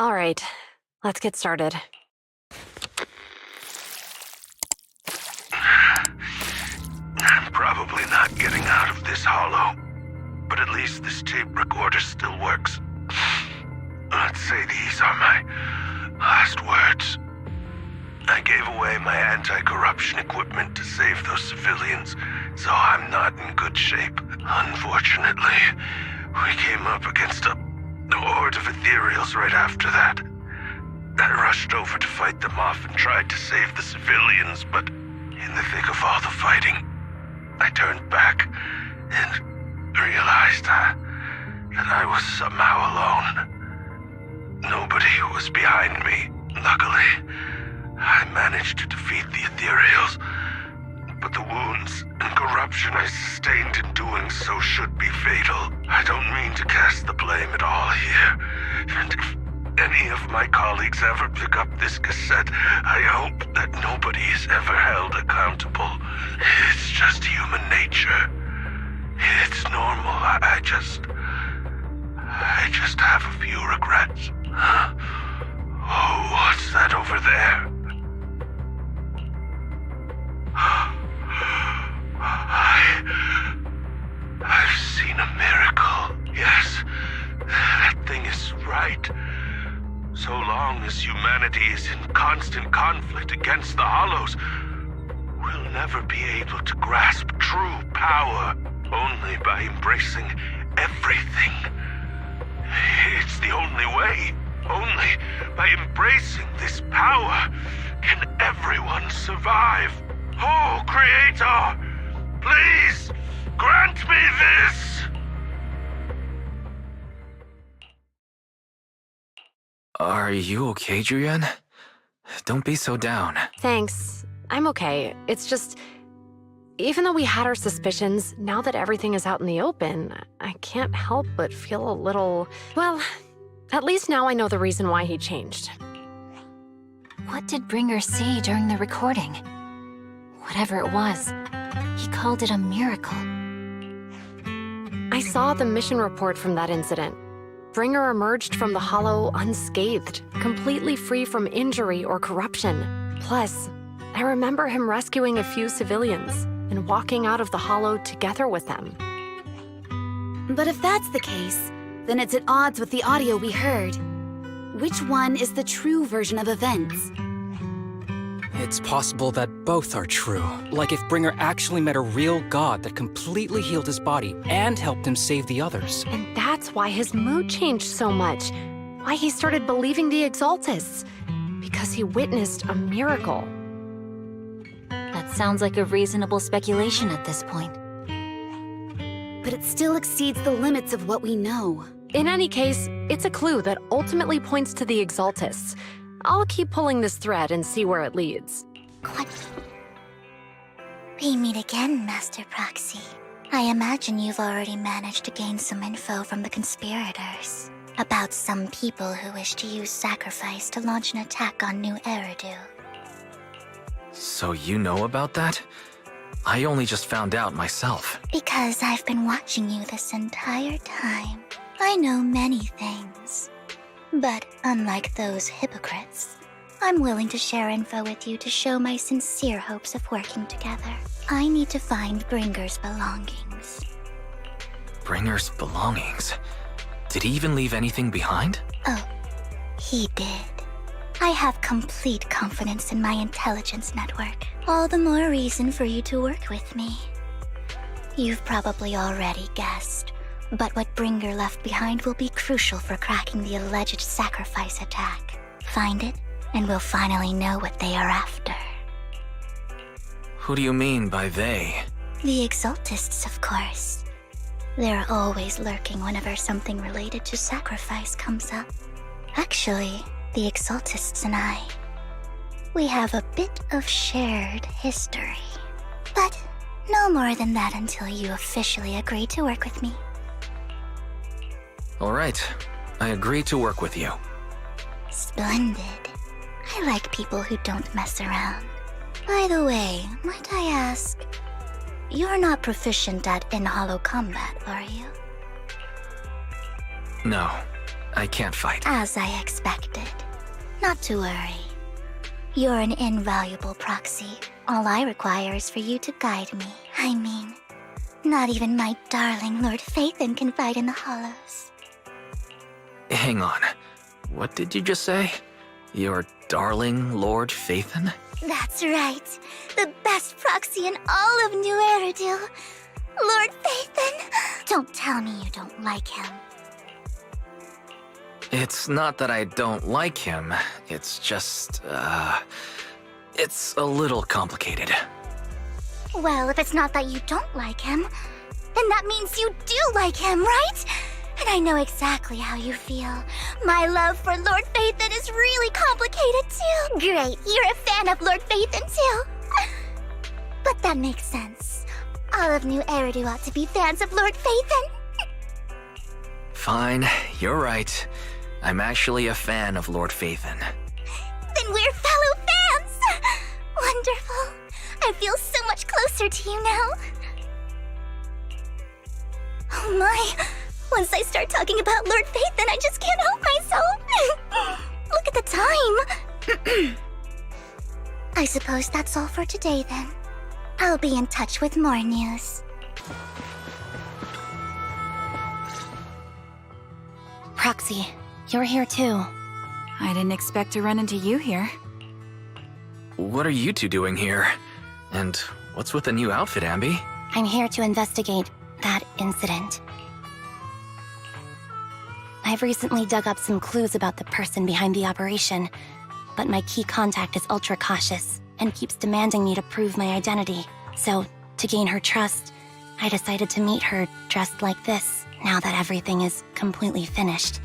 All right, let's get started. I'm probably not getting out of this hollow, but at least this tape recorder still works. Let's say these are my last words. I gave away my anti-corruption equipment to save those civilians, so I'm not in good shape. Unfortunately, we came up against a horde of Ethereals right after that. I rushed over to fight them off and tried to save the civilians, but in the thick of all the fighting, I turned back and realized that I was somehow alone. Nobody was behind me. Luckily, I managed to defeat the Ethereals, but the wounds and corruption I sustained in doing so should be fatal. I don't mean to cast the blame at all here, and if any of my colleagues ever pick up this cassette, I hope that nobody is ever held accountable. It's just human nature. It's normal. I just have a few regrets. Oh, what's that over there? I've seen a miracle. Yes, that thing is right. So long as humanity is in constant conflict against the Hollows, we'll never be able to grasp true power. Only by embracing everything. It's the only way. Only by embracing this power can everyone survive. Oh, Creator, please grant me this! Are you okay, Julian? Don't be so down. Thanks. I'm okay. It's just, even though we had our suspicions, now that everything is out in the open, I can't help but feel a little... Well, at least now I know the reason why he changed. What did Bringer say during the recording? Whatever it was, he called it a miracle. I saw the mission report from that incident. Bringer emerged from the Hollow unscathed, completely free from injury or corruption. Plus, I remember him rescuing a few civilians and walking out of the Hollow together with them. But if that's the case, then it's at odds with the audio we heard. Which one is the true version of events? It's possible that both are true. Like if Bringer actually met a real god that completely healed his body and helped him save the others. And that's why his mood changed so much. Why he started believing the Exaltists. Because he witnessed a miracle. That sounds like a reasonable speculation at this point. But it still exceeds the limits of what we know. In any case, it's a clue that ultimately points to the Exaltists. I'll keep pulling this thread and see where it leads. What? We meet again, Master Proxy. I imagine you've already managed to gain some info from the conspirators about some people who wish to use sacrifice to launch an attack on New Eridu. So you know about that? I only just found out myself. Because I've been watching you this entire time. I know many things. But unlike those hypocrites, I'm willing to share info with you to show my sincere hopes of working together. I need to find Bringer's belongings. Bringer's belongings? Did he even leave anything behind? Oh, he did. I have complete confidence in my intelligence network. All the more reason for you to work with me. You've probably already guessed, but what Bringer left behind will be crucial for cracking the alleged sacrifice attack. Find it, and we'll finally know what they are after. Who do you mean by they? The Exaltists, of course. They're always lurking whenever something related to sacrifice comes up. Actually, the Exaltists and I, we have a bit of shared history. But no more than that until you officially agree to work with me. All right, I agree to work with you. Splendid. I like people who don't mess around. By the way, might I ask, you're not proficient at in-hollow combat, are you? No, I can't fight. As I expected. Not to worry. You're an invaluable proxy. All I require is for you to guide me. I mean, not even my darling Lord Phaethon can fight in the Hollows. Hang on. What did you just say? Your darling Lord Phaethon? That's right. The best proxy in all of New Eridil. Lord Phaethon. Don't tell me you don't like him. It's not that I don't like him. It's just, it's a little complicated. Well, if it's not that you don't like him, then that means you do like him, right? And I know exactly how you feel. My love for Lord Phaethon is really complicated too. Great, you're a fan of Lord Phaethon too. But that makes sense. All of New Eridu ought to be fans of Lord Phaethon. Fine, you're right. I'm actually a fan of Lord Phaethon. Then we're fellow fans! Wonderful. I feel so much closer to you now. Oh my. Once I start talking about Lord Phaethon, I just can't help myself. Look at the time. I suppose that's all for today then. I'll be in touch with more news. Proxy, you're here too. I didn't expect to run into you here. What are you two doing here? And what's with the new outfit, Ambi? I'm here to investigate that incident. I've recently dug up some clues about the person behind the operation, but my key contact is ultra cautious and keeps demanding me to prove my identity. So, to gain her trust, I decided to meet her dressed like this, now that everything is completely finished.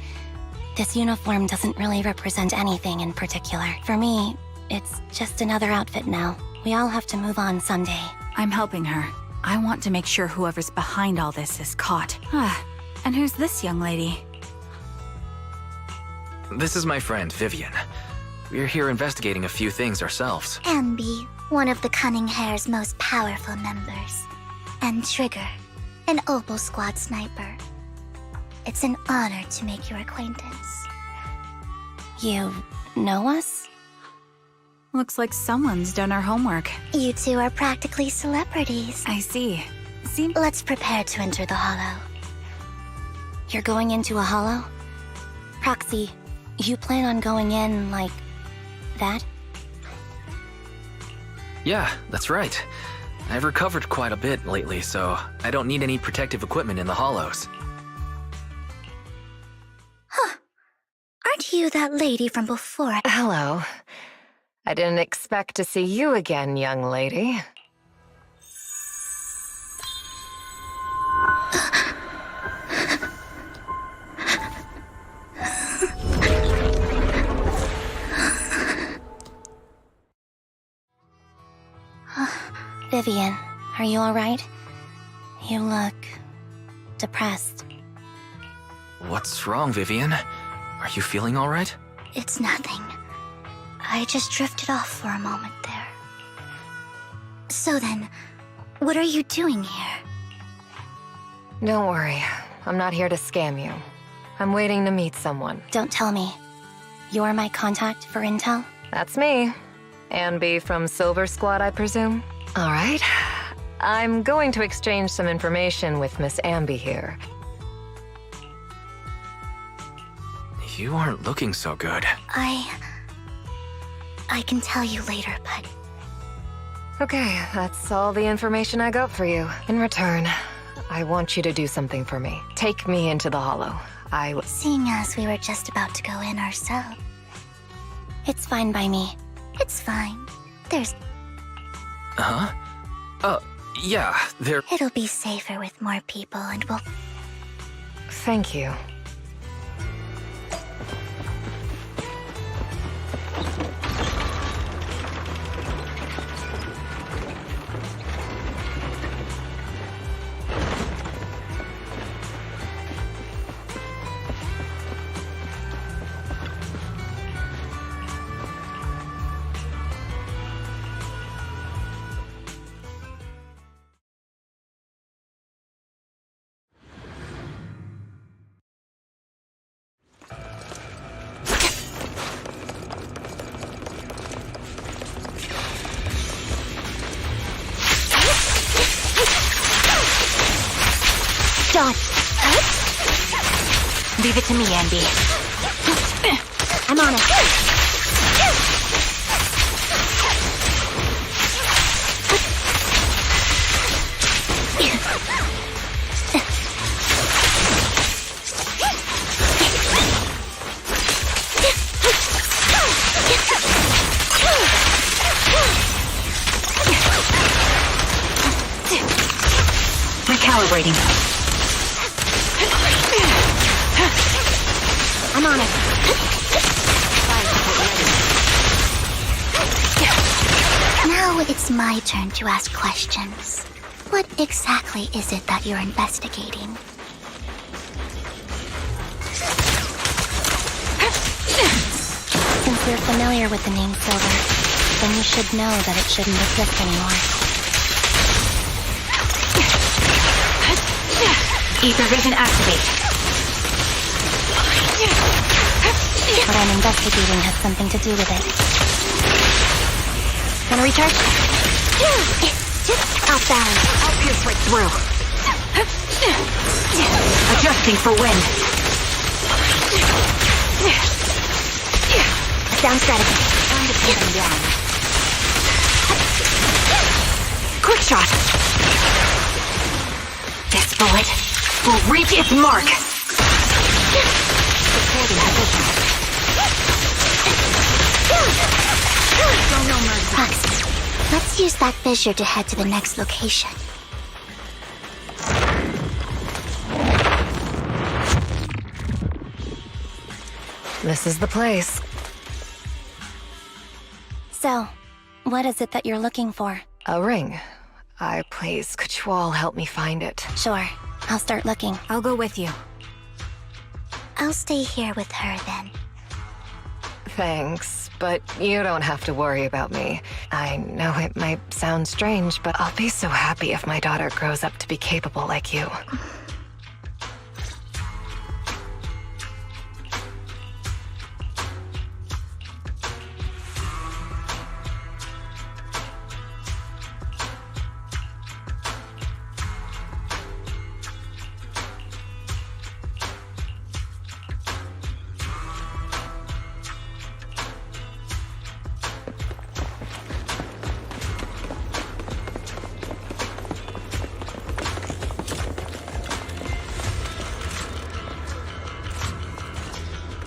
This uniform doesn't really represent anything in particular. For me, it's just another outfit now. We all have to move on someday. I'm helping her. I want to make sure whoever's behind all this is caught. And who's this young lady? This is my friend, Vivian. We're here investigating a few things ourselves. Ambi, one of the Cunning Hair's most powerful members. And Trigger, an Opal Squad sniper. It's an honor to make your acquaintance. You know us? Looks like someone's done our homework. You two are practically celebrities. I see. Let's prepare to enter the Hollow. You're going into a hollow? Proxy, you plan on going in like that? Yeah, that's right. I've recovered quite a bit lately, so I don't need any protective equipment in the hollows. Aren't you that lady from before? Hello. I didn't expect to see you again, young lady. Vivian, are you alright? You look depressed. What's wrong, Vivian? Are you feeling all right? It's nothing. I just drifted off for a moment there. So then, what are you doing here? Don't worry. I'm not here to scam you. I'm waiting to meet someone. Don't tell me. You're my contact for intel? That's me. Ambi from Silver Squad, I presume? All right. I'm going to exchange some information with Miss Ambi here. You aren't looking so good. I can tell you later, but... Okay, that's all the information I got for you. In return, I want you to do something for me. Take me into the Hollow. Seeing as we were just about to go in ourselves... It's fine by me. It's fine. There's... Huh? Yeah, It'll be safer with more people and we'll... Thank you. Leave it to me, Andy. I'm on it. Recalibrating. I'm on it. Now it's my turn to ask questions. What exactly is it that you're investigating? Since you're familiar with the name Silver, then you should know that it shouldn't exist anymore. Ether vision activate. What I'm investigating has something to do with it. Wanna recharge? Just off balance. I'll pierce right through. Adjusting for wind. Sound strategy. Time to pin them down. Quick shot. This bullet will reach its mark. Supporting position. No mercy. Proxy, let's use that fissure to head to the next location. This is the place. So, what is it that you're looking for? A ring. Please, could you all help me find it? Sure, I'll start looking. I'll go with you. I'll stay here with her then. Thanks, but you don't have to worry about me. I know it might sound strange, but I'll be so happy if my daughter grows up to be capable like you.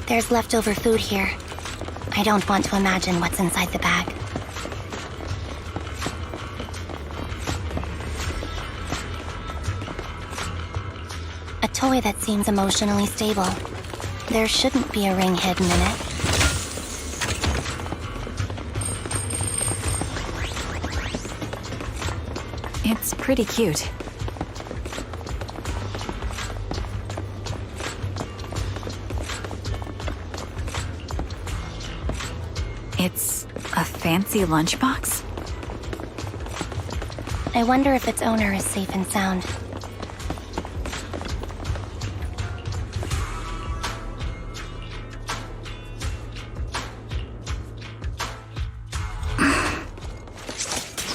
There's leftover food here. I don't want to imagine what's inside the bag. A toy that seems emotionally stable. There shouldn't be a ring hidden in it. It's pretty cute. It's a fancy lunchbox? I wonder if its owner is safe and sound.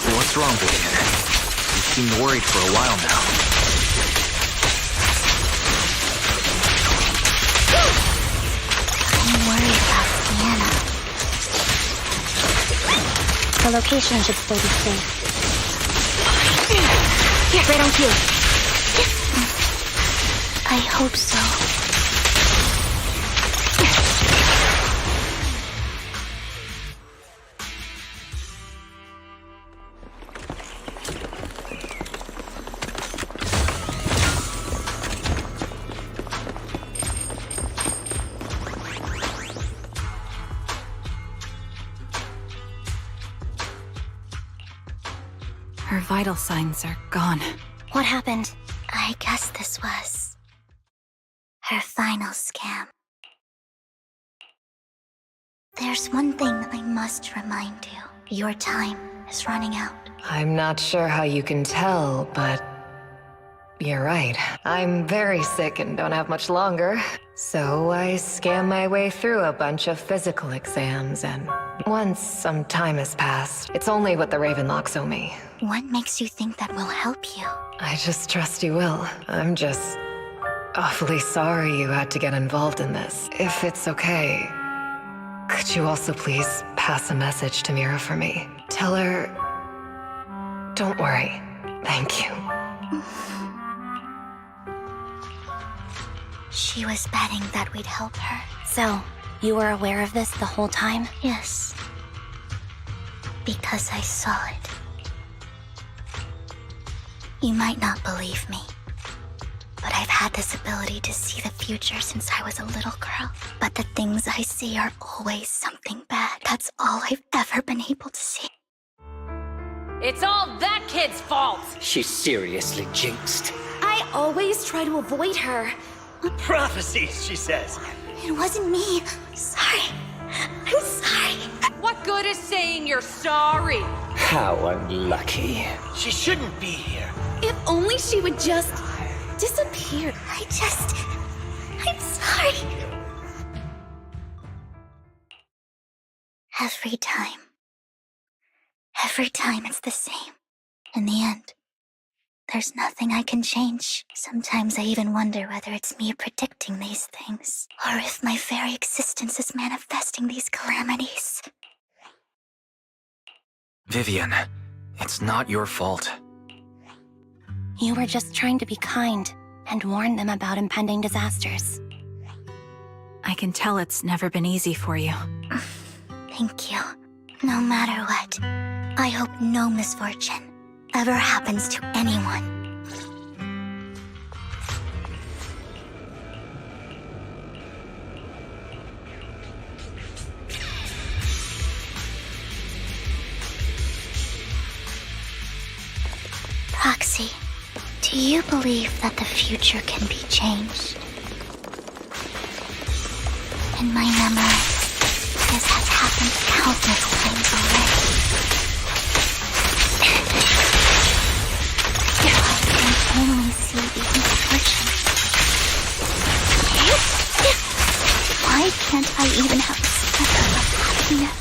What's wrong, Vivian? You seemed worried for a while now. I'm worried about Sienna. The location should still be safe. Right on cue. I hope so. Her vital signs are gone. What happened? I guess this was her final scam. There's one thing I must remind you. Your time is running out. I'm not sure how you can tell, but you're right. I'm very sick and don't have much longer. So I scam my way through a bunch of physical exams, and once some time has passed, it's only what the Ravenlocks owe me. What makes you think that will help you? I just trust you will. I'm just awfully sorry you had to get involved in this. If it's okay, could you also please pass a message to Mira for me? Tell her... Don't worry. Thank you. She was betting that we'd help her. So, you were aware of this the whole time? Yes. Because I saw it. You might not believe me, but I've had this ability to see the future since I was a little girl. But the things I see are always something bad. That's all I've ever been able to see. It's all that kid's fault! She's seriously jinxed. I always try to avoid her. Prophecies, she says. It wasn't me. Sorry. I'm sorry. What good is saying you're sorry? How unlucky. She shouldn't be here. If only she would just disappear. I'm sorry. Every time it's the same. In the end, there's nothing I can change. Sometimes I even wonder whether it's me predicting these things, or if my very existence is manifesting these calamities. Vivian, it's not your fault. You were just trying to be kind and warn them about impending disasters. I can tell it's never been easy for you. Thank you. No matter what, I hope no misfortune ever happens to anyone. Proxy, do you believe that the future can be changed? In my memory, this has happened countless times already. I can only see the misfortune. Why can't I even have a sliver of happiness?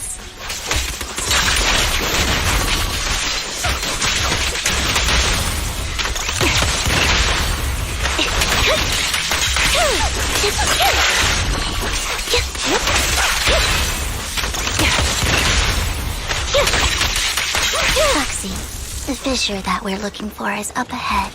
Proxy, the fissure that we're looking for is up ahead.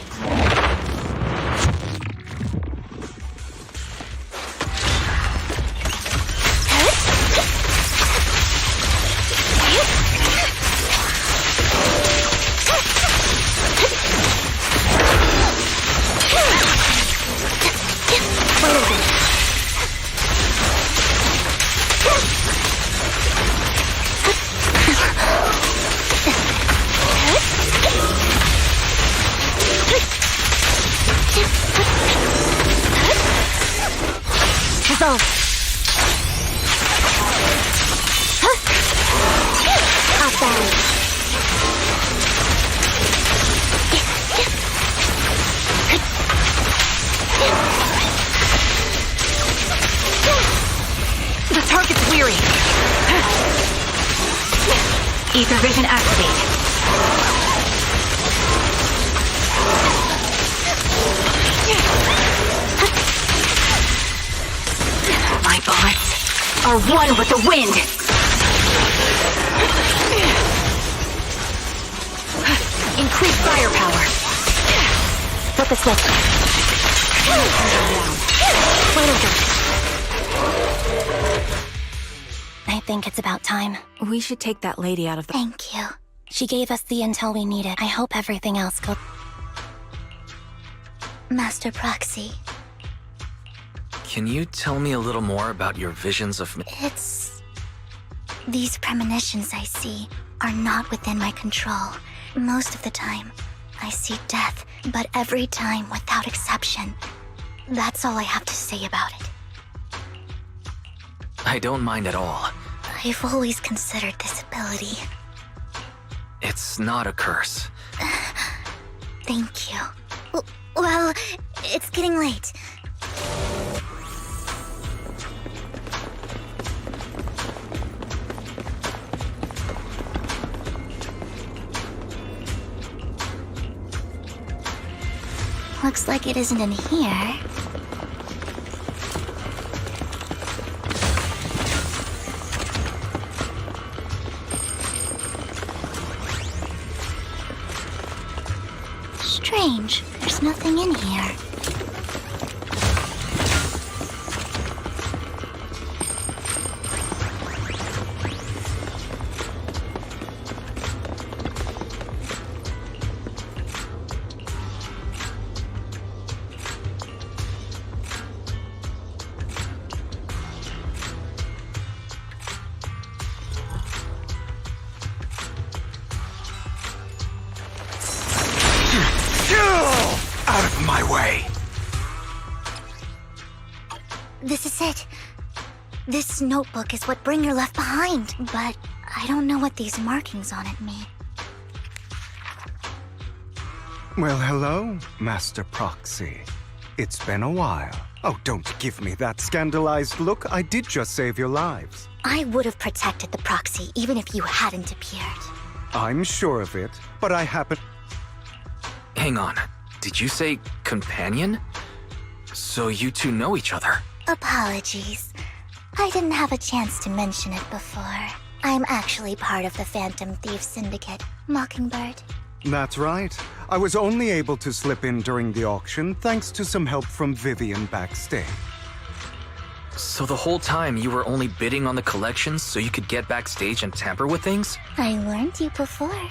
The target's weary. Ether vision activate. My bullets are one with the wind. Increase firepower. Flip the switch. I think it's about time. We should take that lady out of the— Thank you. She gave us the intel we needed. I hope everything else goes... Master Proxy, Can you tell me a little more about your visions of me? it's... These premonitions I see are not within my control. Most of the time, I see death, but every time, without exception. That's all I have to say about it. I don't mind at all. I've always considered this ability. It's not a curse. Thank you. Well, it's getting late. Looks like it isn't in here. There's nothing in here. Out of my way! This is it. This notebook is what Bringer left behind, but I don't know what these markings on it mean. Well, hello, Master Proxy. It's been a while. Oh, don't give me that scandalized look. I did just save your lives. I would have protected the Proxy even if you hadn't appeared. I'm sure of it, but I happen... Hang on. Did you say companion? So you two know each other? Apologies. I didn't have a chance to mention it before. I'm actually part of the Phantom Thief Syndicate, Mockingbird. That's right. I was only able to slip in during the auction thanks to some help from Vivian backstage. So the whole time you were only bidding on the collections so you could get backstage and tamper with things? I warned you before.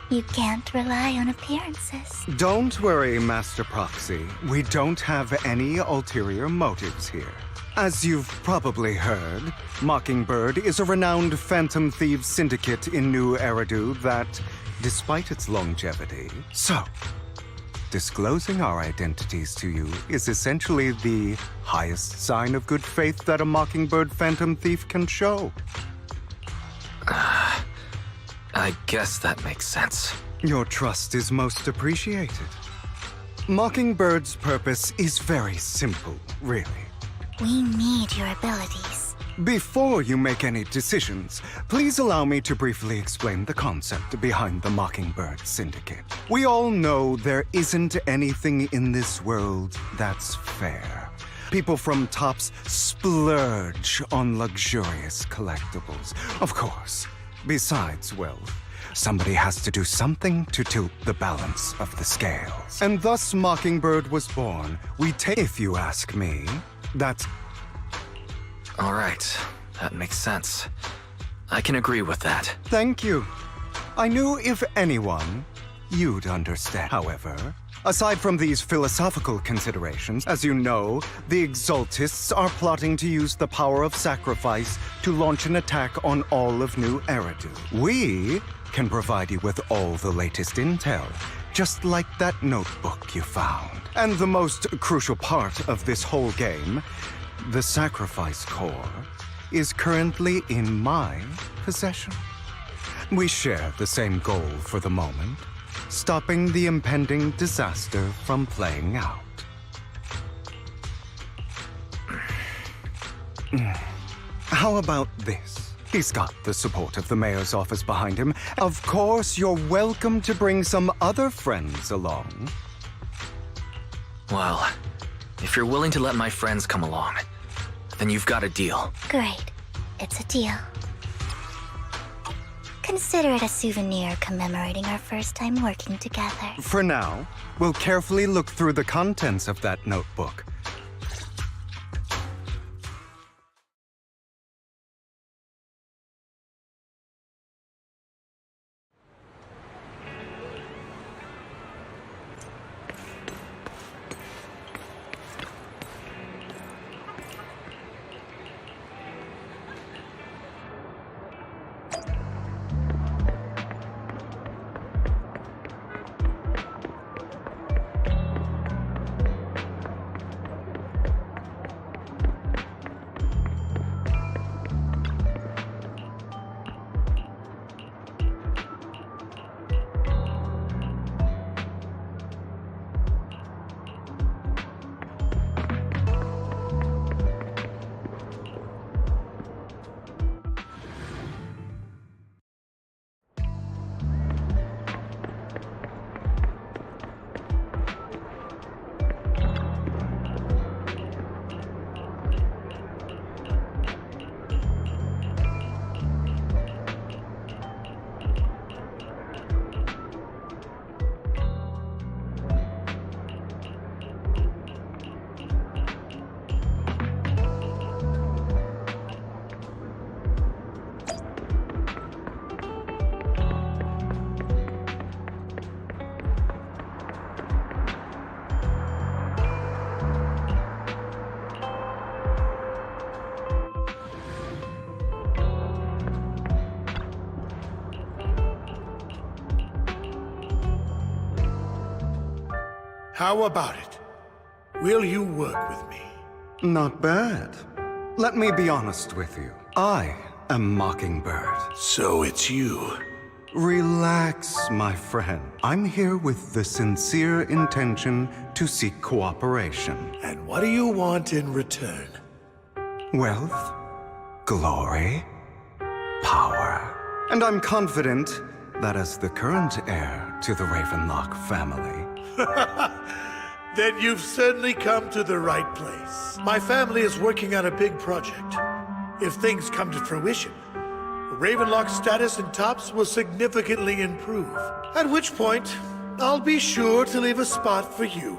You can't rely on appearances. Don't worry, Master Proxy. We don't have any ulterior motives here. As you've probably heard, Mockingbird is a renowned Phantom Thieves syndicate in New Eridu that, despite its longevity... So, disclosing our identities to you is essentially the highest sign of good faith that a Mockingbird Phantom Thief can show. I guess that makes sense. Your trust is most appreciated. Mockingbird's purpose is very simple, really. We need your abilities. Before you make any decisions, please allow me to briefly explain the concept behind the Mockingbird Syndicate. We all know there isn't anything in this world that's fair. People from Tops splurge on luxurious collectibles. Of course, besides wealth, somebody has to do something to tilt the balance of the scales. And thus Mockingbird was born. If you ask me, that's... All right, that makes sense. I can agree with that. Thank you. I knew if anyone, you'd understand. However, aside from these philosophical considerations, as you know, the Exaltists are plotting to use the power of sacrifice to launch an attack on all of New Eridu. We can provide you with all the latest intel, just like that notebook you found. And the most crucial part of this whole game, the sacrifice core, is currently in my possession. We share the same goal for the moment, stopping the impending disaster from playing out. How about this? He's got the support of the mayor's office behind him. Of course, you're welcome to bring some other friends along. Well, if you're willing to let my friends come along, then you've got a deal. Great. It's a deal. Consider it a souvenir commemorating our first time working together. For now, we'll carefully look through the contents of that notebook. How about it? Will you work with me? Not bad. Let me be honest with you. I am Mockingbird. So it's you. Relax, my friend. I'm here with the sincere intention to seek cooperation. And what do you want in return? Wealth, glory, power. And I'm confident that as the current heir to the Ravenlock family... Then you've certainly come to the right place. My family is working on a big project. If things come to fruition, Ravenlock's status in Tops will significantly improve. At which point, I'll be sure to leave a spot for you.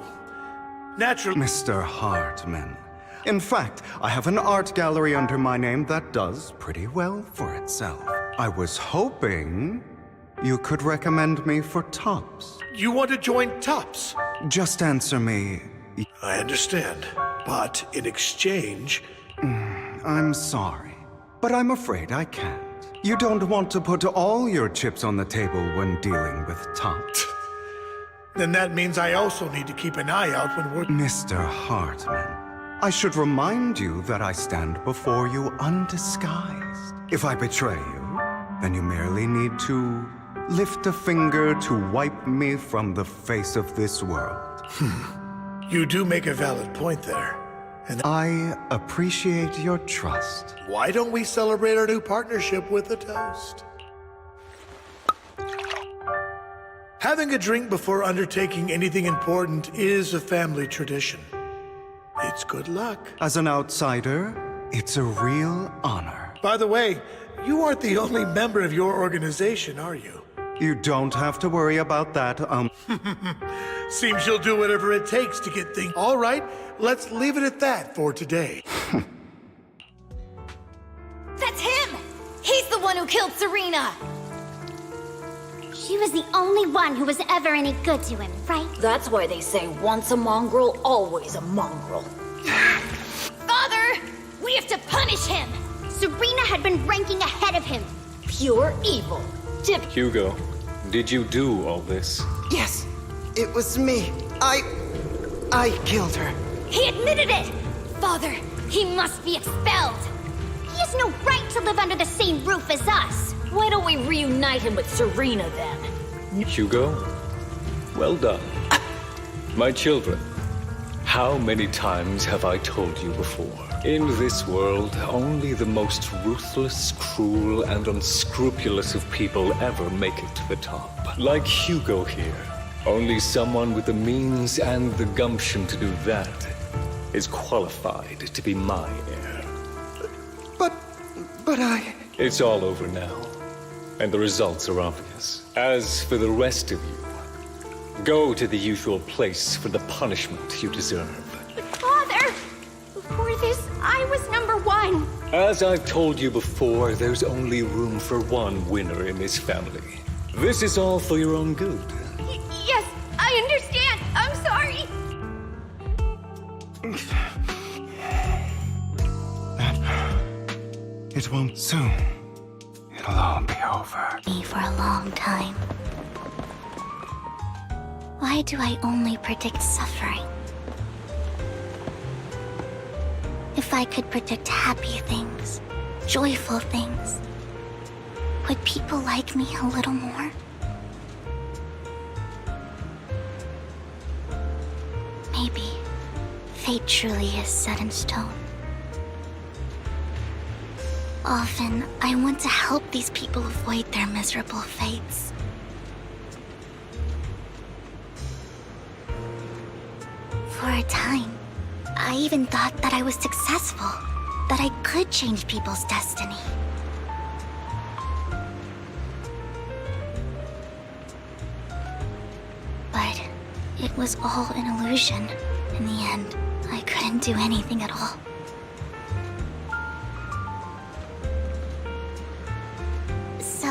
Naturally... Mr. Hartman. In fact, I have an art gallery under my name that does pretty well for itself. I was hoping you could recommend me for Tops. You want to join Tops? Just answer me. I understand, but in exchange... I'm sorry, but I'm afraid I can't. You don't want to put all your chips on the table when dealing with Tops. Then that means I also need to keep an eye out when we're... Mr. Hartman, I should remind you that I stand before you undisguised. If I betray you, then you merely need to lift a finger to wipe me from the face of this world. You do make a valid point there. And I appreciate your trust. Why don't we celebrate our new partnership with a toast? Having a drink before undertaking anything important is a family tradition. It's good luck. As an outsider, it's a real honor. By the way, you aren't the only member of your organization, are you? You don't have to worry about that, Seems you'll do whatever it takes to get things... All right, let's leave it at that for today. That's him! He's the one who killed Serena! She was the only one who was ever any good to him, right? That's why they say once a mongrel, always a mongrel. Father! We have to punish him! Serena had been ranking ahead of him. Pure evil. Hugo, did you do all this? Yes, it was me. I killed her. He admitted it! Father, he must be expelled! He has no right to live under the same roof as us. Why don't we reunite him with Serena then? Hugo, well done. My children, how many times have I told you before? In this world, only the most ruthless, cruel, and unscrupulous of people ever make it to the top. Like Hugo here. Only someone with the means and the gumption to do that is qualified to be my heir. But I... It's all over now, and the results are obvious. As for the rest of you, go to the usual place for the punishment you deserve. But Father, before this, I was #1. As I've told you before, there's only room for one winner in this family. This is all for your own good. Yes, I understand. I'm sorry. It won't soon. It'll all be over. Me for a long time. Why do I only predict suffering? If I could predict happy things, joyful things, would people like me a little more? Maybe fate truly is set in stone. Often, I want to help these people avoid their miserable fates. For a time, I even thought that I was successful, that I could change people's destiny. But it was all an illusion. In the end, I couldn't do anything at all. So,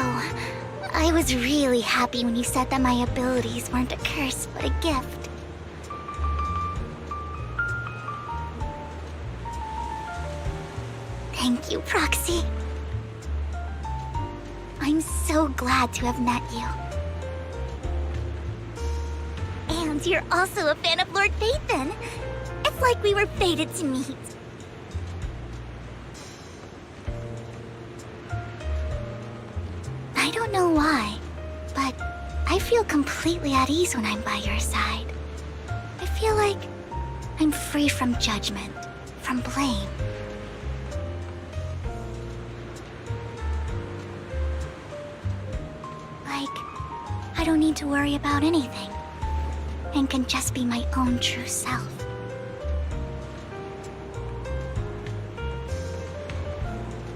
I was really happy when you said that my abilities weren't a curse, but a gift. Thank you, Proxy. I'm so glad to have met you. And And you're also a fan of Lord Phaethon. It's like we were fated to meet. I don't know why, but I feel completely at ease when I'm by your side. I feel like I'm free from judgment, from blame. Like, I don't need to worry about anything, and can just be my own true self.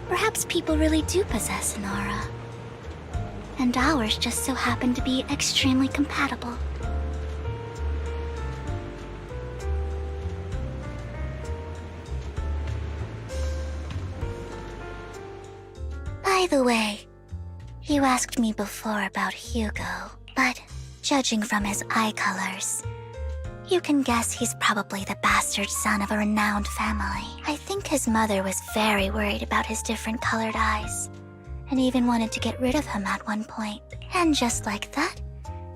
Perhaps people really do possess an aura, and ours just so happen to be extremely compatible. By the way, you asked me before about Hugo, but judging from his eye colors, you can guess he's probably the bastard son of a renowned family. I think his mother was very worried about his different colored eyes, and even wanted to get rid of him at one point. And just like that,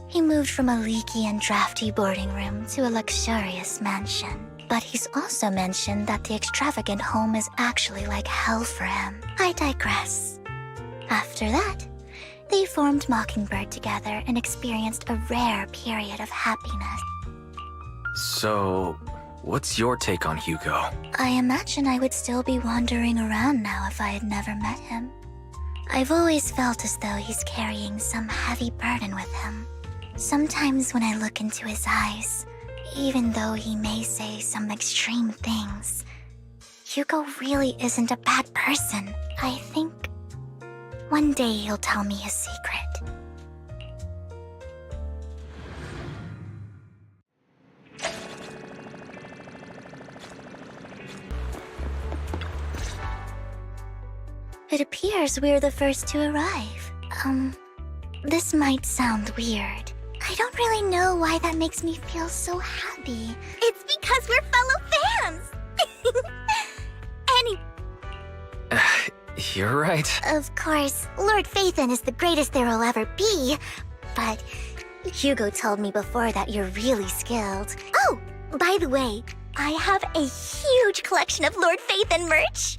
he moved from a leaky and drafty boarding room to a luxurious mansion. But he's also mentioned that the extravagant home is actually like hell for him. I digress. After that, they formed Mockingbird together and experienced a rare period of happiness. So, what's your take on Hugo? I imagine I would still be wandering around now if I had never met him. I've always felt as though he's carrying some heavy burden with him. Sometimes when I look into his eyes, even though he may say some extreme things, Hugo really isn't a bad person. I think one day he'll tell me his secret. It appears we're the first to arrive. This might sound weird. I don't really know why that makes me feel so happy. It's because we're fellow fans! You're right. Of course, Lord Phaethon is the greatest there will ever be, but Hugo told me before that you're really skilled. Oh, by the way, I have a huge collection of Lord Phaethon merch.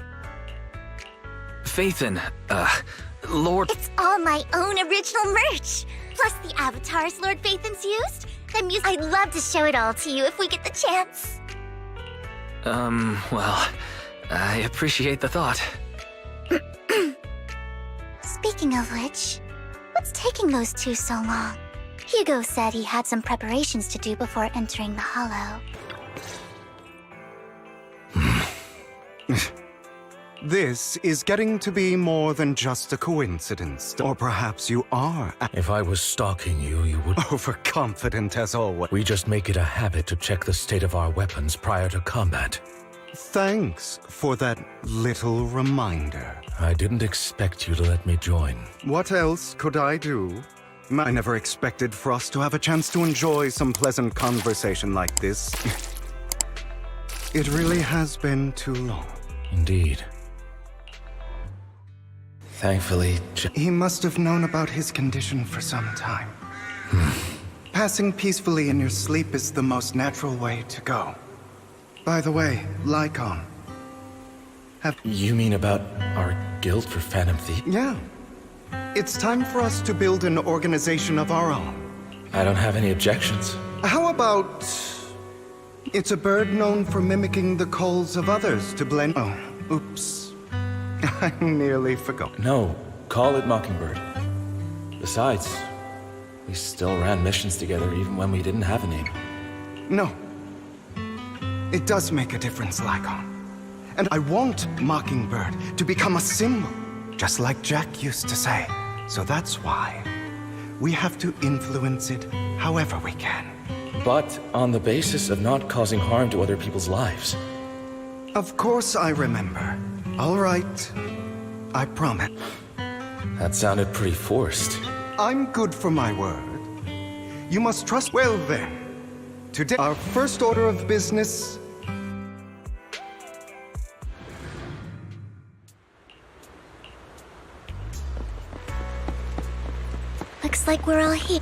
Phaethon, Lord... It's all my own original merch, plus the avatars Lord Phaethon's used. The music. I'd love to show it all to you if we get the chance. Well, I appreciate the thought. Speaking of which, what's taking those two so long? Hugo said he had some preparations to do before entering the Hollow. This is getting to be more than just a coincidence. Or perhaps you are. If I was stalking you, you would... Overconfident as always. We just make it a habit to check the state of our weapons prior to combat. Thanks for that little reminder. I didn't expect you to let me join. What else could I do? I never expected for us to have a chance to enjoy some pleasant conversation like this. It really has been too long. Indeed. Thankfully, he must have known about his condition for some time. Passing peacefully in your sleep is the most natural way to go. By the way, Lycon. You mean about our guild for Phantom Thief? Yeah. It's time for us to build an organization of our own. I don't have any objections. How about... It's a bird known for mimicking the calls of others to blend... Oh, oops. I nearly forgot. No, call it Mockingbird. Besides, we still ran missions together even when we didn't have a name. No. It does make a difference, Lycon. And I want Mockingbird to become a symbol, just like Jack used to say. So that's why we have to influence it however we can. But on the basis of not causing harm to other people's lives. Of course I remember. All right. I promise. That sounded pretty forced. I'm good for my word. You must trust. Well then, today our first order of business. Looks like we're all here.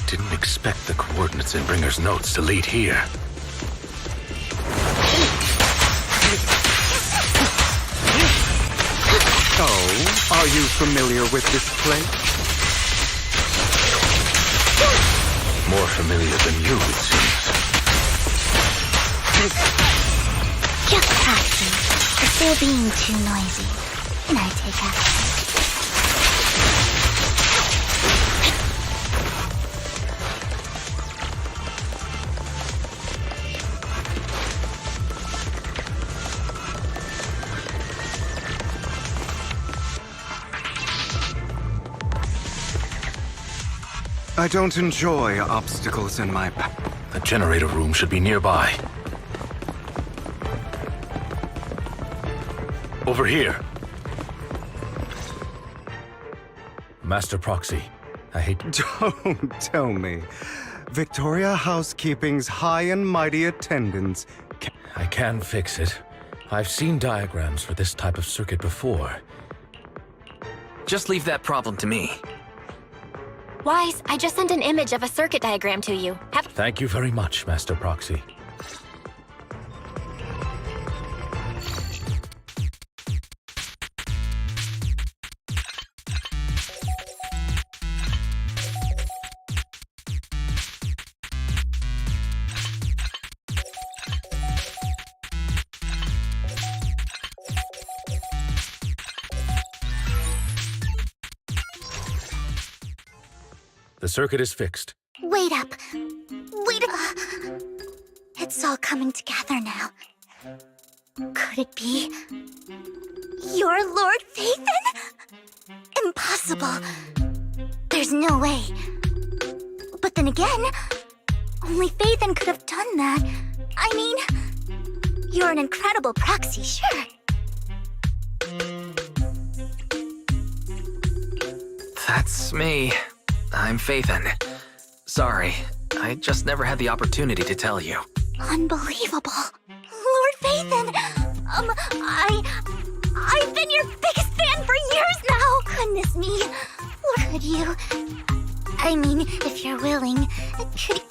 Didn't expect the coordinates in Bringer's notes to lead here. Oh, are you familiar with this place? More familiar than you, it seems. Just Proxy. If they're being too noisy, then I take action. I don't enjoy obstacles in my path. The generator room should be nearby. Over here. Master Proxy, I hate... Don't tell me. Victoria Housekeeping's high and mighty attendance... I can fix it. I've seen diagrams for this type of circuit before. Just leave that problem to me. Wise, I just sent an image of a circuit diagram to you. Thank you very much, Master Proxy. The circuit is fixed. Wait up. Wait up. It's all coming together now. Could it be your Lord Phaethon? Impossible. There's no way. But then again, only Phaethon could have done that. I mean, you're an incredible proxy, sure. That's me. I'm Phaethon. Sorry, I just never had the opportunity to tell you. Unbelievable. Lord Phaethon! I've been your biggest fan for years now! Goodness me. Could you... I mean, if you're willing, could...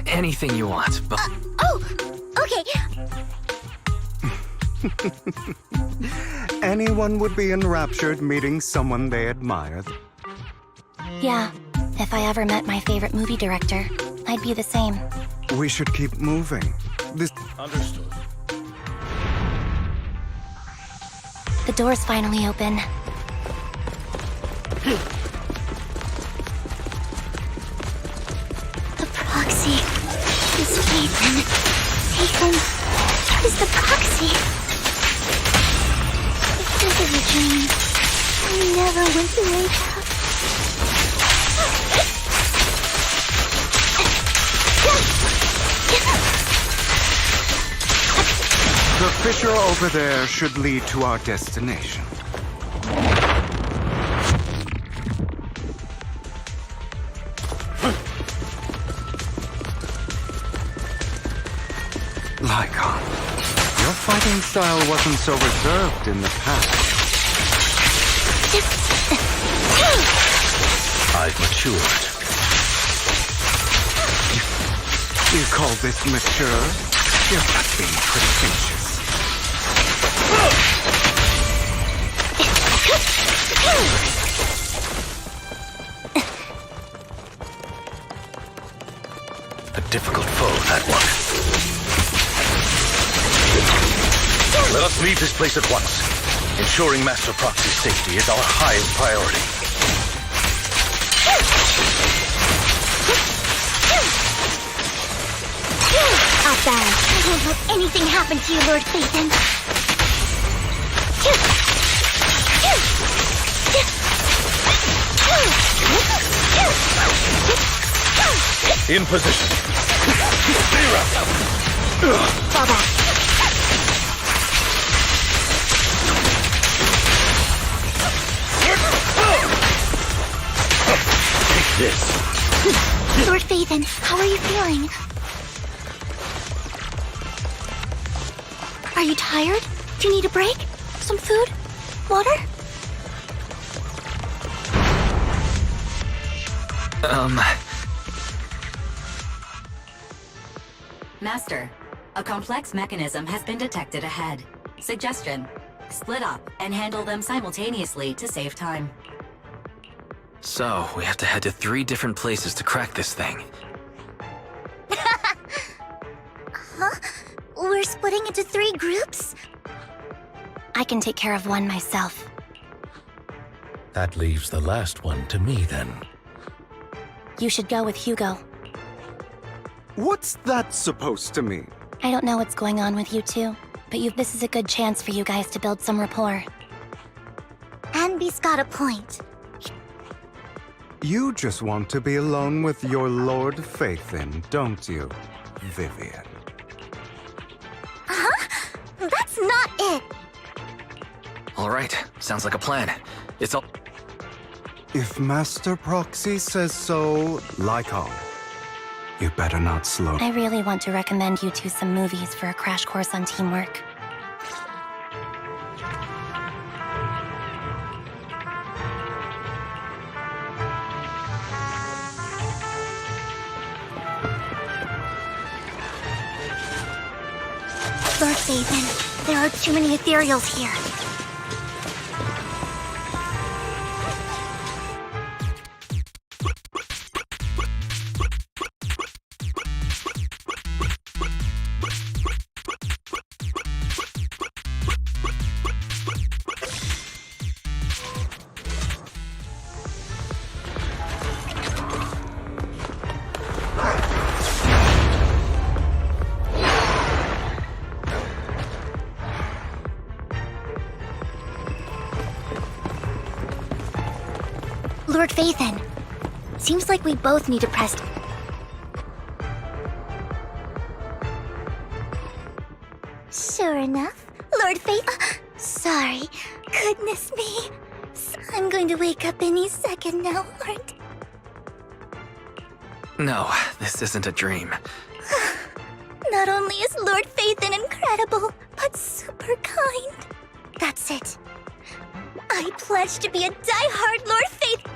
Anything you want, but... okay. Anyone would be enraptured meeting someone they admire. Yeah, if I ever met my favorite movie director, I'd be the same. We should keep moving. This... Understood. The door's finally open. The Proxy is Phaethon. Phaethon is the Proxy. If this is a dream, I never went to wake up. The fissure over there should lead to our destination. Lycon, your fighting style wasn't so reserved in the past. I've matured. You call this mature? You're just being pretentious. A difficult foe, that one. Let us leave this place at once. Ensuring Master Proxy's safety is our highest priority. Out there. I won't let anything happen to you, Lord Phaethon. In position. Fall back. Take this. Lord Phaethon, how are you feeling? Are you tired? Do you need a break? Some food? Water? Master, a complex mechanism has been detected ahead. Suggestion: split up and handle them simultaneously to save time. So, we have to head to 3 different places to crack this thing. Huh? We're splitting into 3 groups? I can take care of one myself. That leaves the last one to me, then. You should go with Hugo. What's that supposed to mean? I don't know what's going on with you two, but this is a good chance for you guys to build some rapport. Anby's got a point. You just want to be alone with your Lord Faithin, don't you, Vivian? Huh? That's not it! Alright, sounds like a plan. It's all... If Master Proxy says so, like on. You better not slow. I really want to recommend you two some movies for a crash course on teamwork. Lord Faithin, there are too many Ethereals here. Lord Faithin, seems like we both need to press... Sure enough, Lord Faithin... sorry, goodness me. I'm going to wake up any second now, Lord. No, this isn't a dream. Not only is Lord Faithin incredible, but super kind. That's it. I pledge to be a die-hard Lord Faithin.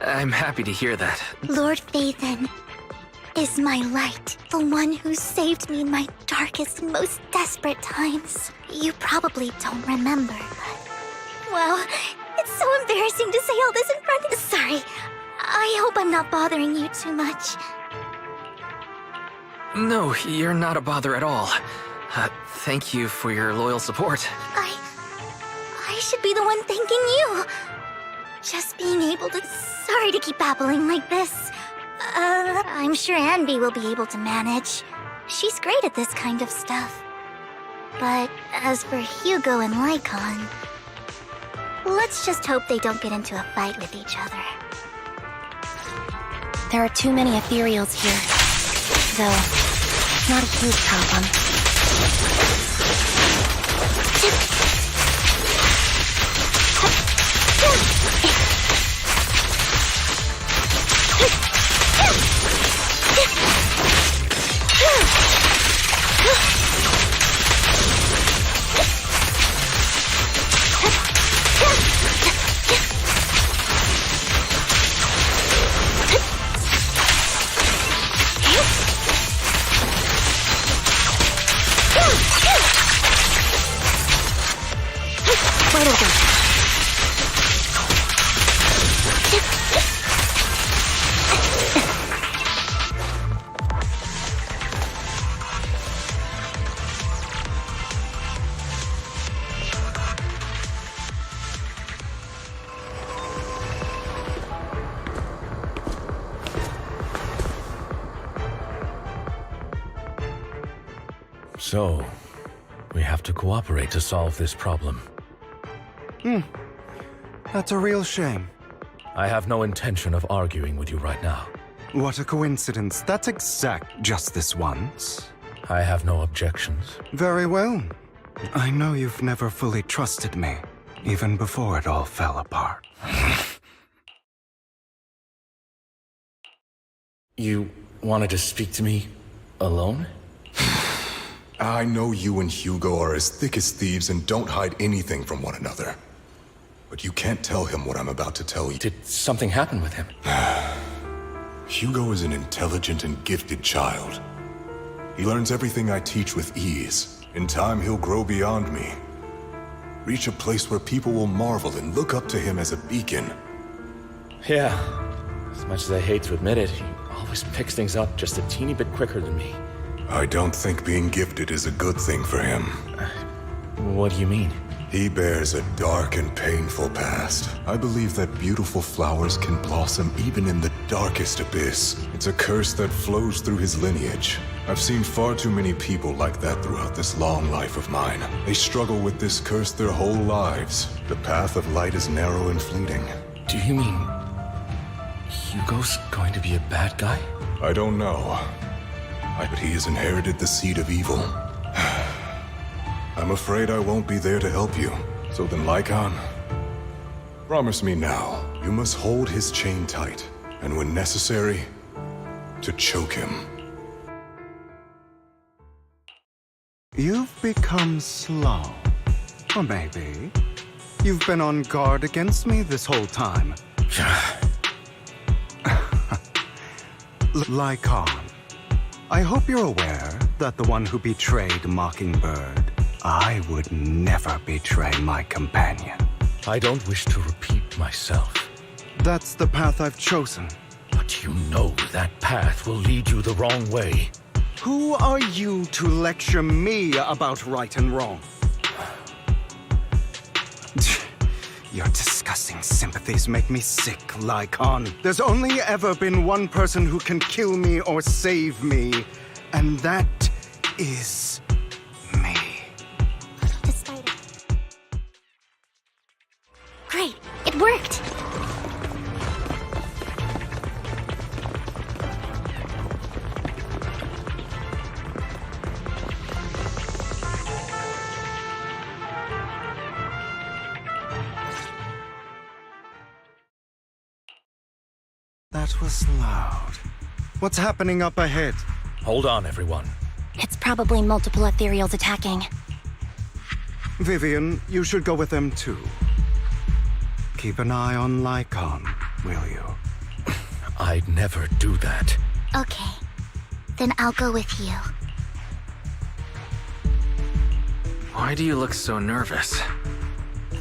I'm happy to hear that. Lord Faithin is my light, the one who saved me in my darkest and most desperate times. You probably don't remember, but... wow, it's so embarrassing to say all this in front of... Sorry, I hope I'm not bothering you too much. No, you're not a bother at all. Thank you for your loyal support. I should be the one thanking you. Just being able to... Sorry to keep babbling like this. I'm sure Anby will be able to manage. She's great at this kind of stuff. But as for Hugo and Lycon, let's just hope they don't get into a fight with each other. There are too many Ethereals here, though not a huge problem. So, we have to cooperate to solve this problem. That's a real shame. I have no intention of arguing with you right now. What a coincidence. That's exact just this once. I have no objections. Very well. I know you've never fully trusted me, even before it all fell apart. You wanted to speak to me alone? I know you and Hugo are as thick as thieves and don't hide anything from one another. but you can't tell him what I'm about to tell you. Did something happen with him? Hugo is an intelligent and gifted child. He learns everything I teach with ease. In time, he'll grow beyond me. Reach a place where people will marvel and look up to him as a beacon. Yeah. As much as I hate to admit it, he always picks things up just a teeny bit quicker than me. I don't think being gifted is a good thing for him. What do you mean? He bears a dark and painful past. I believe that beautiful flowers can blossom even in the darkest abyss. It's a curse that flows through his lineage. I've seen far too many people like that throughout this long life of mine. They struggle with this curse their whole lives. The path of light is narrow and fleeting. Do you mean Hugo's going to be a bad guy? I don't know. But he has inherited the seed of evil. I'm afraid I won't be there to help you. So then, Lycon, promise me now, you must hold his chain tight, and when necessary, to choke him. You've become slow. Or maybe you've been on guard against me this whole time. Lycon, I hope you're aware that the one who betrayed Mockingbird, I would never betray my companion. I don't wish to repeat myself. That's the path I've chosen. But you know that path will lead you the wrong way. Who are you to lecture me about right and wrong? Your disgusting sympathies make me sick, Lycon. There's only ever been one person who can kill me or save me, and that is me. Great, it worked! That was loud. What's happening up ahead? Hold on, everyone. It's probably multiple Ethereals attacking. Vivian, you should go with them too. Keep an eye on Lycon, will you? I'd never do that. Okay, then I'll go with you. Why do you look so nervous?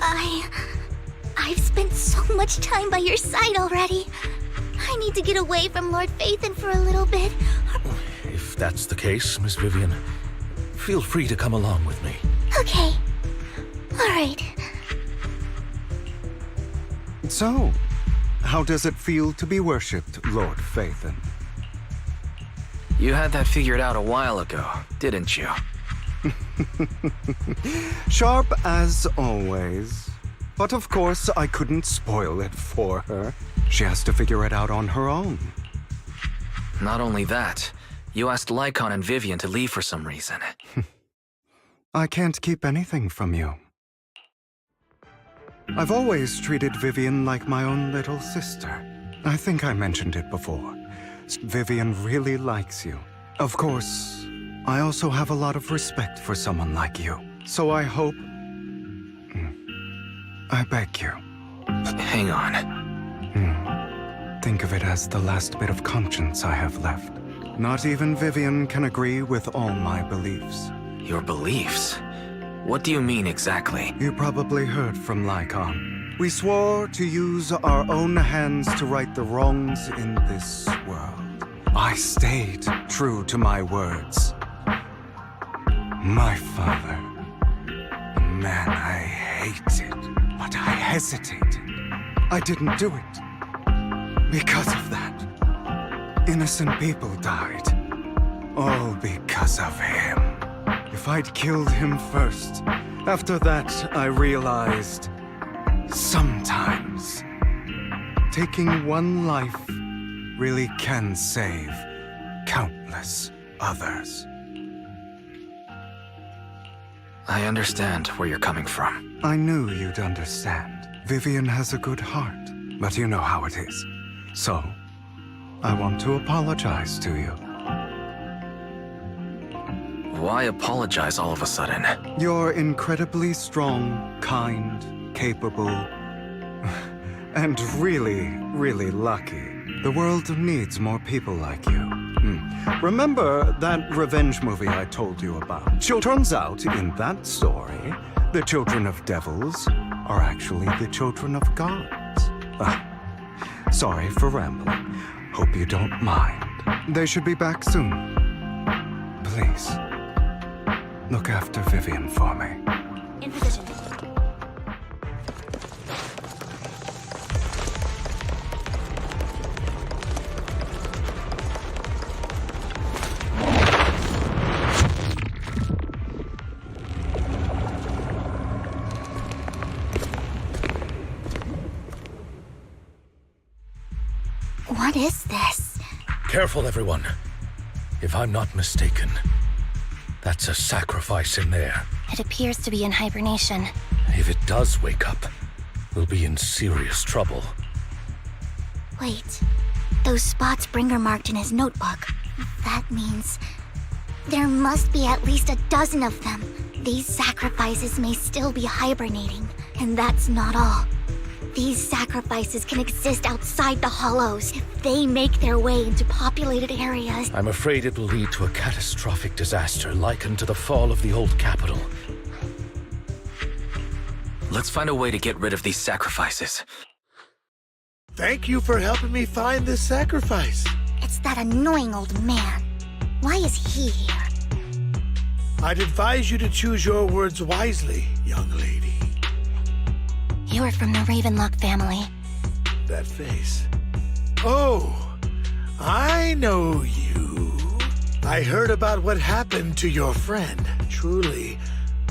I've spent so much time by your side already. I need to get away from Lord Phaethon for a little bit. If that's the case, Miss Vivian, feel free to come along with me. Okay. All right. So, how does it feel to be worshipped, Lord Phaethon? You had that figured out a while ago, didn't you? Sharp as always. But of course, I couldn't spoil it for her. She has to figure it out on her own. Not only that, you asked Lycon and Vivian to leave for some reason. I can't keep anything from you. I've always treated Vivian like my own little sister. I think I mentioned it before. Vivian really likes you. Of course, I also have a lot of respect for someone like you. So I hope... I beg you. Hang on. Think of it as the last bit of conscience I have left. Not even Vivian can agree with all my beliefs. Your beliefs? What do you mean exactly? You probably heard from Lycon. We swore to use our own hands to right the wrongs in this world. I stayed true to my words. My father, a man I hated, but I hesitated. I didn't do it. Because of that, innocent people died. All because of him. If I'd killed him first, after that I realized, sometimes, taking one life really can save countless others. I understand where you're coming from. I knew you'd understand. Vivian has a good heart, but you know how it is. So, I want to apologize to you. Why apologize all of a sudden? You're incredibly strong, kind, capable, And really, really lucky. The world needs more people like you. Remember that revenge movie I told you about? Turns out, in that story, the children of devils are actually the children of gods. Sorry for rambling. Hope you don't mind. They should be back soon. Please, look after Vivian for me. In position. What is this? Careful, everyone. If I'm not mistaken, that's a sacrifice in there. It appears to be in hibernation. If it does wake up, we'll be in serious trouble. Wait. Those spots Bringer marked in his notebook. That means there must be at least a dozen of them. These sacrifices may still be hibernating, and that's not all. These sacrifices can exist outside the hollows if they make their way into populated areas. I'm afraid it will lead to a catastrophic disaster likened to the fall of the old capital. Let's find a way to get rid of these sacrifices. Thank you for helping me find this sacrifice. It's that annoying old man. Why is he here? I'd advise you to choose your words wisely, young lady. You are from the Ravenlock family. That face. Oh, I know you. I heard about what happened to your friend. Truly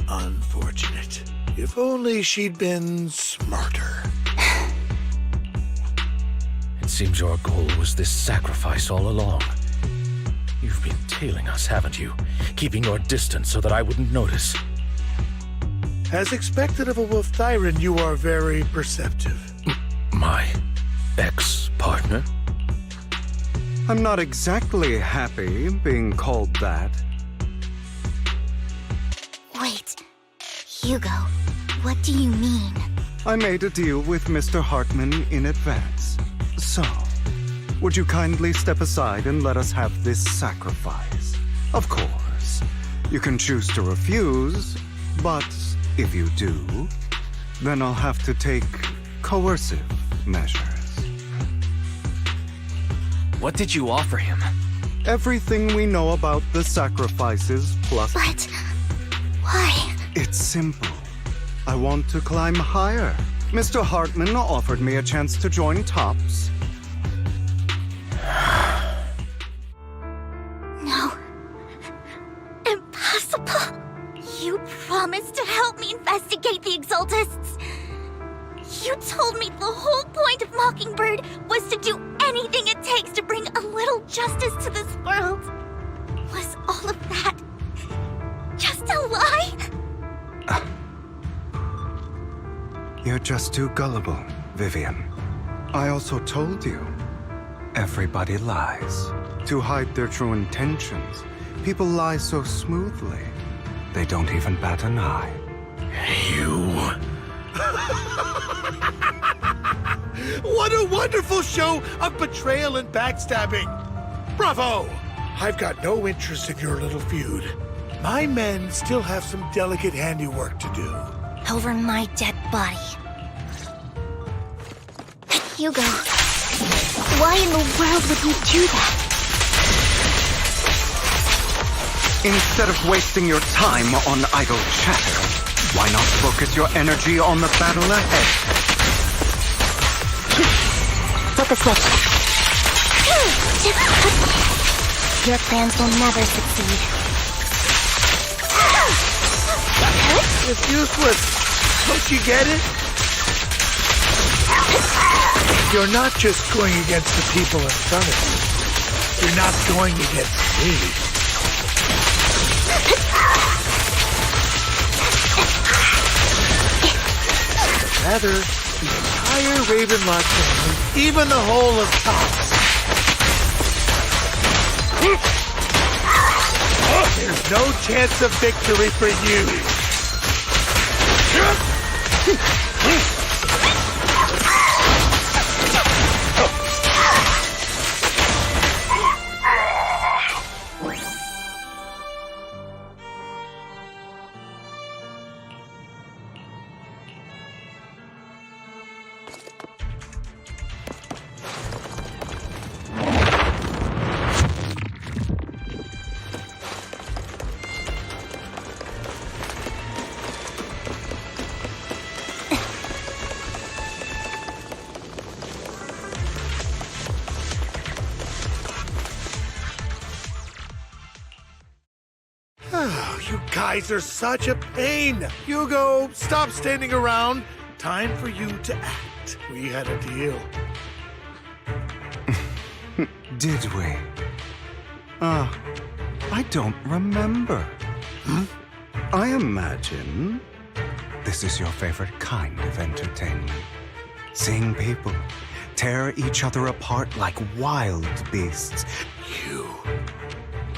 unfortunate. If only she'd been smarter. It seems your goal was this sacrifice all along. You've been tailing us, haven't you? Keeping your distance so that I wouldn't notice. As expected of a Wolf Thyran, you are very perceptive. My ex-partner? I'm not exactly happy being called that. Wait. Hugo, what do you mean? I made a deal with Mr. Hartman in advance. So, would you kindly step aside and let us have this sacrifice? Of course, you can choose to refuse, but if you do, then I'll have to take coercive measures. What did you offer him? Everything we know about the sacrifices plus... But... why? It's simple. I want to climb higher. Mr. Hartman offered me a chance to join Tops. No. Impossible. You promised to help me investigate the Exaltists. You told me the whole point of Mockingbird was to do anything it takes to bring a little justice to this world. Was all of that just a lie? You're just too gullible, Vivian. I also told you, everybody lies. To hide their true intentions, people lie so smoothly, they don't even bat an eye. You... What a wonderful show of betrayal and backstabbing! Bravo! I've got no interest in your little feud. My men still have some delicate handiwork to do. Over my dead body. Hugo, why in the world would you do that? Instead of wasting your time on idle chatter, why not focus your energy on the battle ahead? Flip the switch. Your plans will never succeed. It's useless. Don't you get it? You're not just going against the people in front of you. You're not going against me. Rather, the entire Ravenlock family, even the whole of Tops. There's no chance of victory for you. You guys are such a pain. Hugo, stop standing around. Time for you to act. We had a deal. Did we? I don't remember. I imagine this is your favorite kind of entertainment. Seeing people tear each other apart like wild beasts.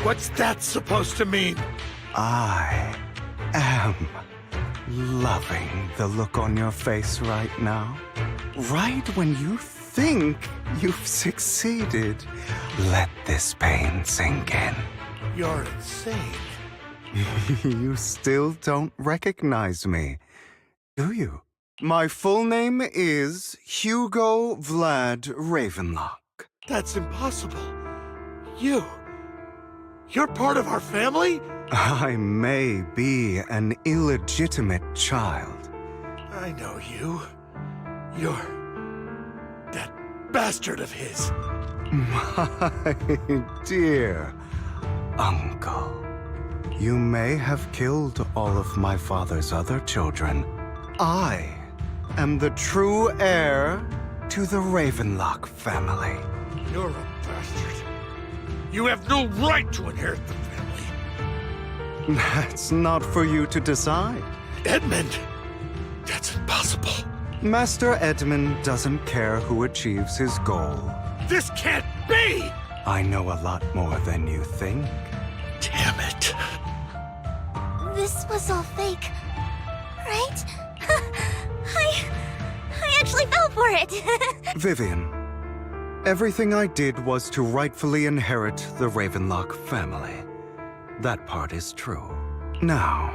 What's that supposed to mean? I am loving the look on your face right now. Right when you think you've succeeded. Let this pain sink in. You're insane. You still don't recognize me, do you? My full name is Hugo Vlad Ravenlock. That's impossible. You're part of our family? I may be an illegitimate child. I know you. You're that bastard of his. My dear uncle, you may have killed all of my father's other children. I am the true heir to the Ravenlock family. You're a bastard. You have no right to inherit the family. That's not for you to decide. Edmund, that's impossible. Master Edmund doesn't care who achieves his goal. This can't be! I know a lot more than you think. Damn it. This was all fake, right? I actually fell for it. Vivian, everything I did was to rightfully inherit the Ravenlock family. That part is true. Now,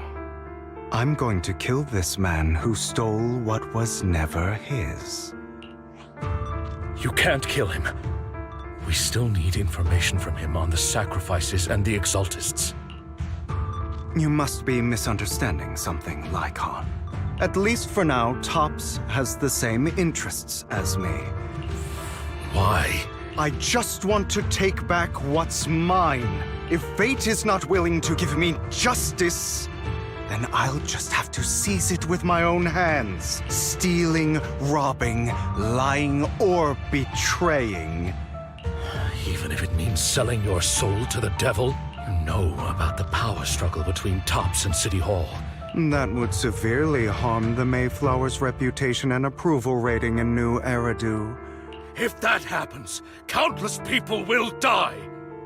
I'm going to kill this man who stole what was never his. You can't kill him. We still need information from him on the sacrifices and the Exaltists. You must be misunderstanding something, Lycon. At least for now, Tops has the same interests as me. Why? I just want to take back what's mine. If fate is not willing to give me justice, then I'll just have to seize it with my own hands. Stealing, robbing, lying, or betraying. Even if it means selling your soul to the devil? You know about the power struggle between Tops and City Hall. That would severely harm the Mayflower's reputation and approval rating in New Eridu. If that happens, countless people will die.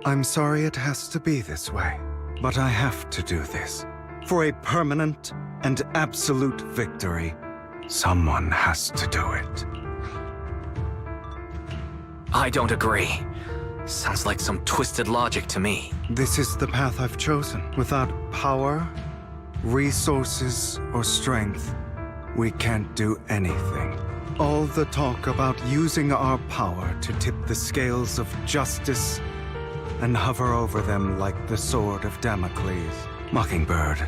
I'm sorry it has to be this way, but I have to do this. For a permanent and absolute victory, someone has to do it. I don't agree. Sounds like some twisted logic to me. This is the path I've chosen. Without power, resources, or strength, we can't do anything. All the talk about using our power to tip the scales of justice and hover over them like the sword of Damocles. Mockingbird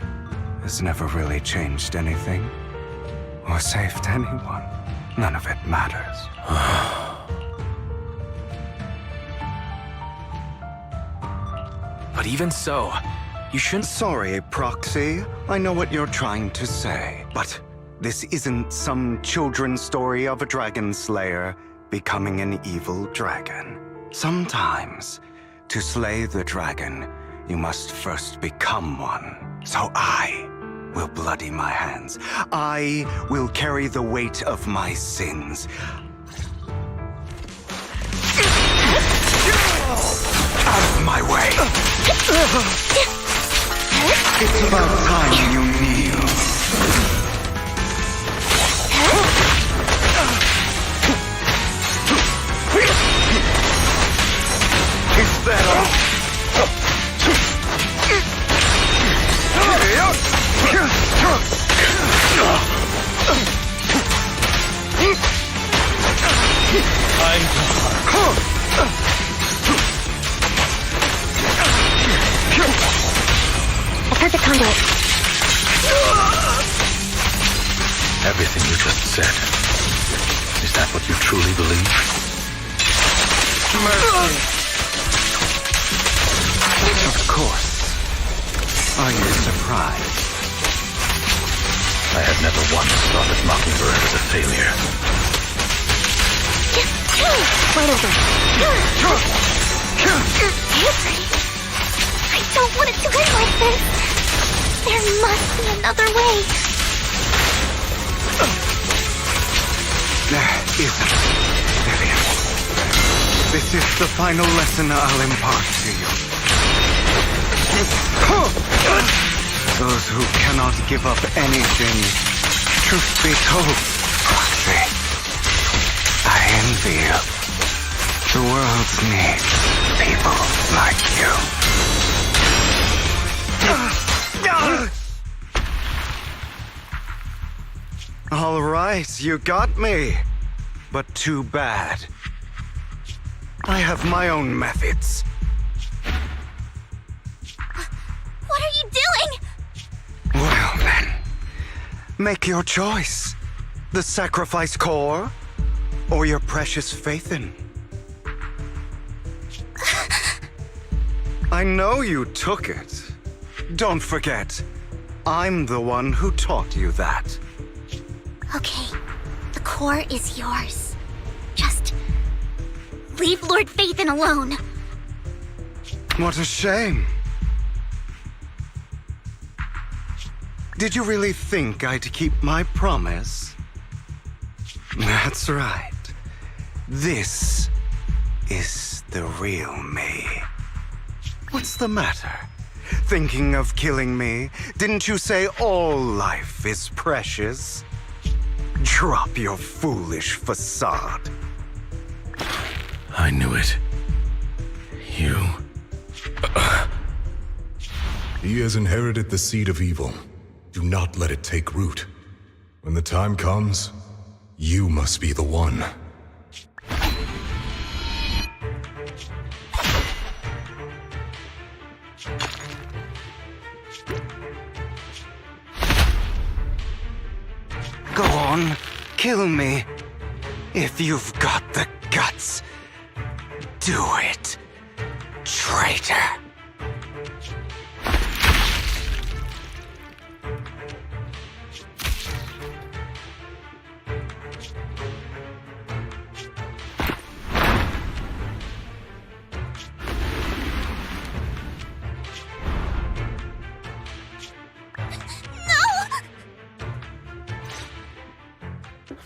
has never really changed anything or saved anyone. None of it matters. But even so, you shouldn't— Sorry, Proxy. I know what you're trying to say, but this isn't some children's story of a dragon slayer becoming an evil dragon. Sometimes, to slay the dragon, you must first become one. So I will bloody my hands. I will carry the weight of my sins. Out of my way! It's about time you kneel. Is that all? A perfect conduit. Everything you just said. Is that what you truly believe? Mercy. Of course. I used to prize. I had never once thought that Mockingbird was a failure. Right over. Avery, I don't want it to end like this. There must be another way. There isn't, Vivian. This is the final lesson I'll impart to you. Those who cannot give up anything, truth be told, Proxy, I envy you. The world needs people like you. All right, you got me. But too bad. I have my own methods. What are you doing? Well then, make your choice. The sacrifice core, or your precious Faithin. I know you took it. Don't forget, I'm the one who taught you that. Okay, the core is yours. Just leave Lord Faithin alone. What a shame. Did you really think I'd keep my promise? That's right. This is the real me. What's the matter? Thinking of killing me? Didn't you say all life is precious? Drop your foolish facade. I knew it. You... He has inherited the seed of evil. Do not let it take root. When the time comes, you must be the one. Go on, kill me. If you've got the guts, do it, traitor.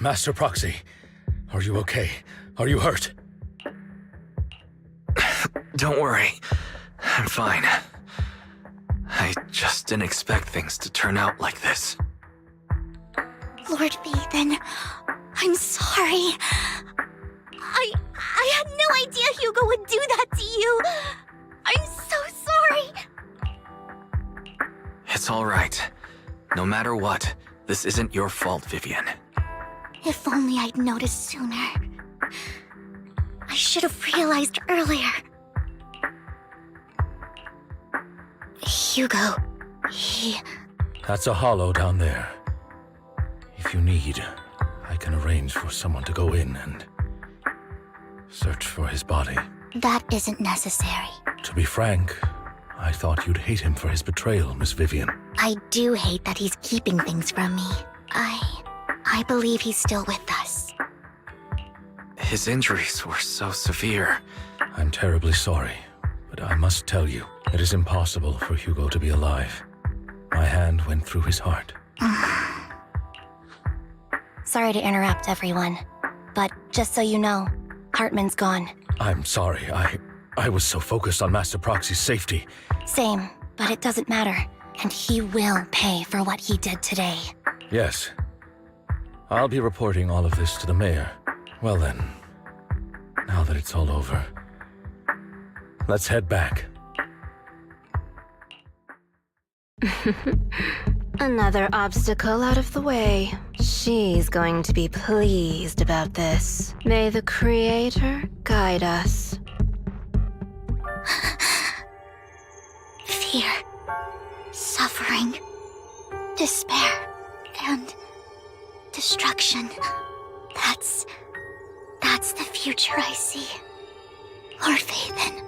Master Proxy, are you okay? Are you hurt? Don't worry. I'm fine. I just didn't expect things to turn out like this. Lord Faithin, I'm sorry. I had no idea Hugo would do that to you. I'm so sorry. It's all right. No matter what, this isn't your fault, Vivian. If only I'd noticed sooner. I should have realized earlier. Hugo, he... That's a hollow down there. If you need, I can arrange for someone to go in and search for his body. That isn't necessary. To be frank, I thought you'd hate him for his betrayal, Miss Vivian. I do hate that he's keeping things from me. I believe he's still with us. His injuries were so severe. I'm terribly sorry, but I must tell you, it is impossible for Hugo to be alive. My hand went through his heart. Sorry to interrupt, everyone. But just so you know, Hartman's gone. I'm sorry, I was so focused on Master Proxy's safety. Same, but it doesn't matter. And he will pay for what he did today. Yes. I'll be reporting all of this to the mayor. Well then, now that it's all over, let's head back. Another obstacle out of the way. She's going to be pleased about this. May the Creator guide us. Fear, suffering, despair, and destruction. That's the future I see. Lord Faithin.